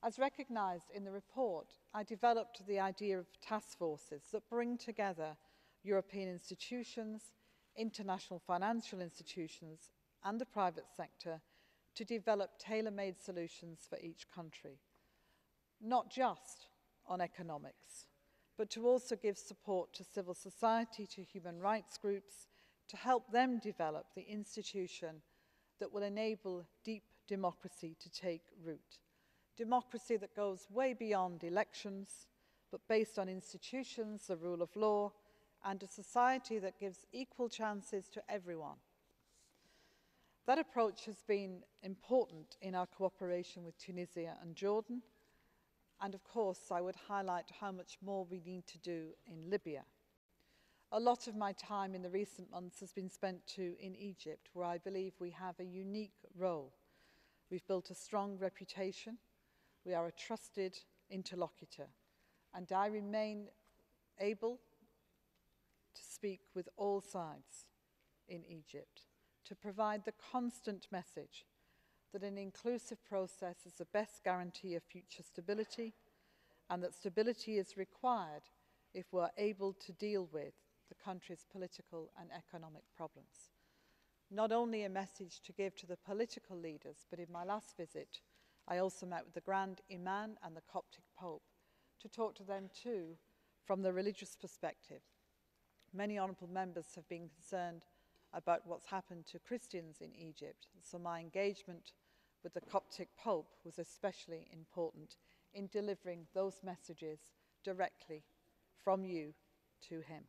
As recognised in the report, I developed the idea of task forces that bring together European institutions, international financial institutions and the private sector to develop tailor-made solutions for each country, not just on economics, but to also give support to civil society, to human rights groups, to help them develop the institution that will enable deep democracy to take root. Democracy that goes way beyond elections, but based on institutions, the rule of law, and a society that gives equal chances to everyone. That approach has been important in our cooperation with Tunisia and Jordan, and of course I would highlight how much more we need to do in Libya. A lot of my time in the recent months has been spent in Egypt, where I believe we have a unique role. We've built a strong reputation. We are a trusted interlocutor, and I remain able to speak with all sides in Egypt to provide the constant message that an inclusive process is the best guarantee of future stability, and that stability is required if we're able to deal with the country's political and economic problems. Not only a message to give to the political leaders, but in my last visit I also met with the Grand Imam and the Coptic Pope to talk to them too from the religious perspective. Many honourable members have been concerned about what's happened to Christians in Egypt, so my engagement with the Coptic Pope was especially important in delivering those messages directly from you to him.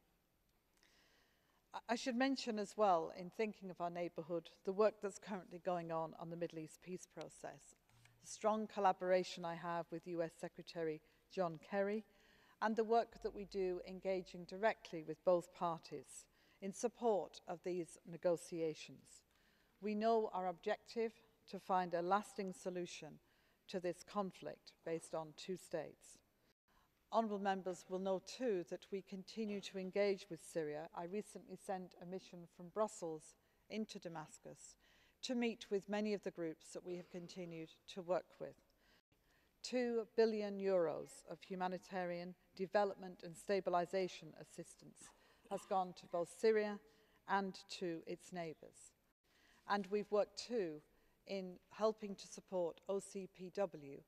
I should mention as well, in thinking of our neighbourhood, the work that's currently going on the Middle East peace process. The strong collaboration I have with US Secretary John Kerry, and the work that we do engaging directly with both parties in support of these negotiations. We know our objective to find a lasting solution to this conflict based on two states. Honourable members will know too that we continue to engage with Syria. I recently sent a mission from Brussels into Damascus to meet with many of the groups that we have continued to work with. €2 billion of humanitarian development and stabilisation assistance has gone to both Syria and to its neighbours. And we've worked too in helping to support OCPW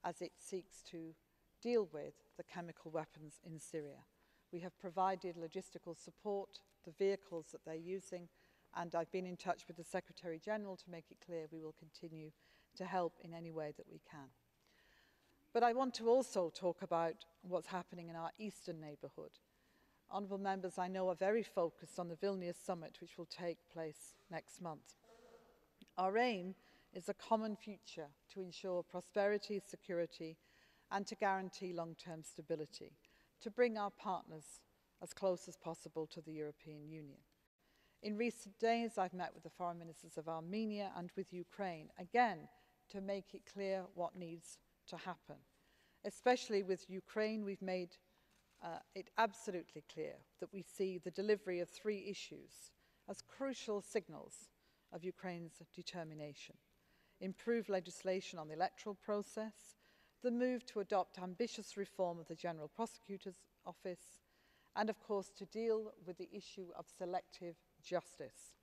as it seeks to deal with the chemical weapons in Syria. We have provided logistical support, the vehicles that they're using, and I've been in touch with the Secretary General to make it clear we will continue to help in any way that we can. But I want to also talk about what's happening in our eastern neighbourhood. Honourable members, I know, are very focused on the Vilnius summit, which will take place next month. Our aim is a common future to ensure prosperity, security, and to guarantee long-term stability, to bring our partners as close as possible to the European Union. In recent days, I've met with the foreign ministers of Armenia and with Ukraine, again, to make it clear what needs to happen. Especially with Ukraine, we've made it absolutely clear that we see the delivery of 3 issues as crucial signals of Ukraine's determination. Improved legislation on the electoral process, the move to adopt ambitious reform of the General Prosecutor's Office, and of course to deal with the issue of selective justice.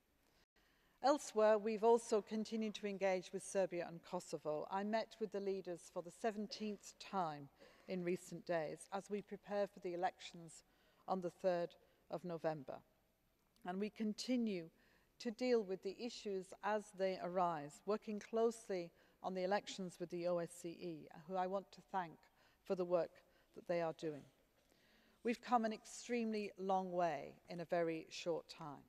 Elsewhere, we've also continued to engage with Serbia and Kosovo. I met with the leaders for the 17th time in recent days as we prepare for the elections on the 3rd of November. And we continue to deal with the issues as they arise, working closely on the elections with the OSCE, who I want to thank for the work that they are doing. We've come an extremely long way in a very short time.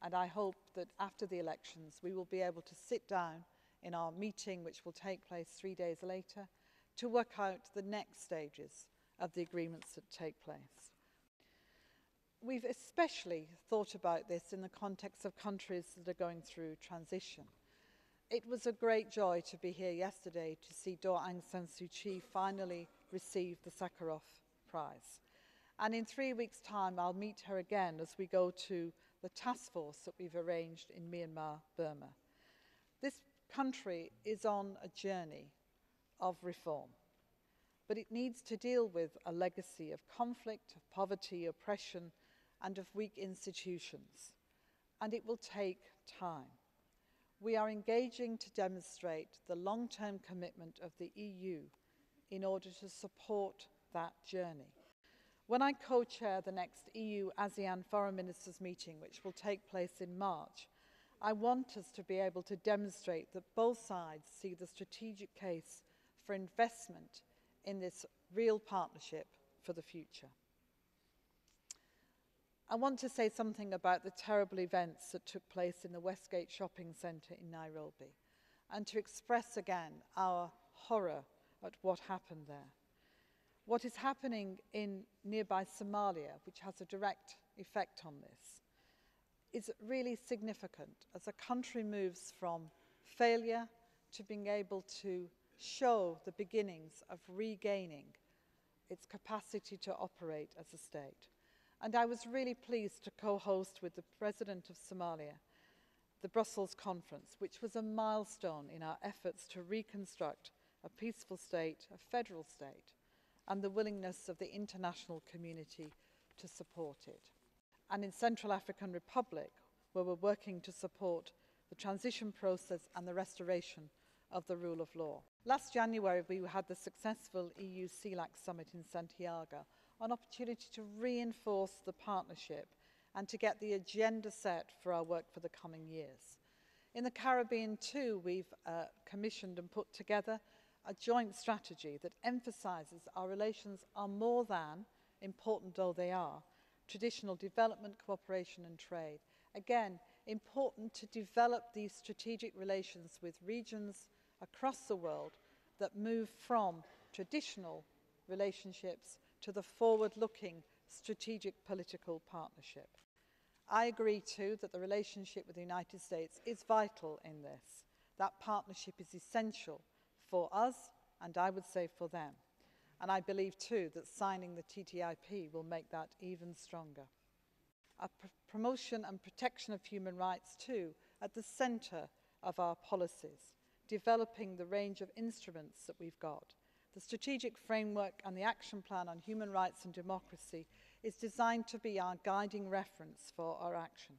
And I hope that after the elections, we will be able to sit down in our meeting, which will take place 3 days later, to work out the next stages of the agreements that take place. We've especially thought about this in the context of countries that are going through transition. It was a great joy to be here yesterday to see Daw Aung San Suu Kyi finally receive the Sakharov Prize. And in 3 weeks' time, I'll meet her again as we go to the task force that we've arranged in Myanmar, Burma. This country is on a journey of reform. but it needs to deal with a legacy of conflict, of poverty, oppression, and of weak institutions. And it will take time. We are engaging to demonstrate the long-term commitment of the EU in order to support that journey. When I co-chair the next EU-ASEAN Foreign Ministers meeting, which will take place in March, I want us to be able to demonstrate that both sides see the strategic case for investment in this real partnership for the future. I want to say something about the terrible events that took place in the Westgate shopping centre in Nairobi, and to express again our horror at what happened there. What is happening in nearby Somalia, which has a direct effect on this, is really significant as a country moves from failure to being able to show the beginnings of regaining its capacity to operate as a state. And I was really pleased to co-host with the President of Somalia the Brussels conference, which was a milestone in our efforts to reconstruct a peaceful state, a federal state, and the willingness of the international community to support it. And in Central African Republic, where we're working to support the transition process and the restoration of the rule of law. Last January, we had the successful EU-CELAC summit in Santiago, an opportunity to reinforce the partnership and to get the agenda set for our work for the coming years. In the Caribbean too, we've commissioned and put together a joint strategy that emphasises our relations are more than, important though they are, traditional development, cooperation and trade. Again, important to develop these strategic relations with regions across the world that move from traditional relationships to the forward-looking strategic political partnership. I agree too that the relationship with the United States is vital in this. That partnership is essential for us and I would say for them. And I believe too that signing the TTIP will make that even stronger. A promotion and protection of human rights too at the centre of our policies, developing the range of instruments that we've got. The strategic framework and the action plan on human rights and democracy is designed to be our guiding reference for our action.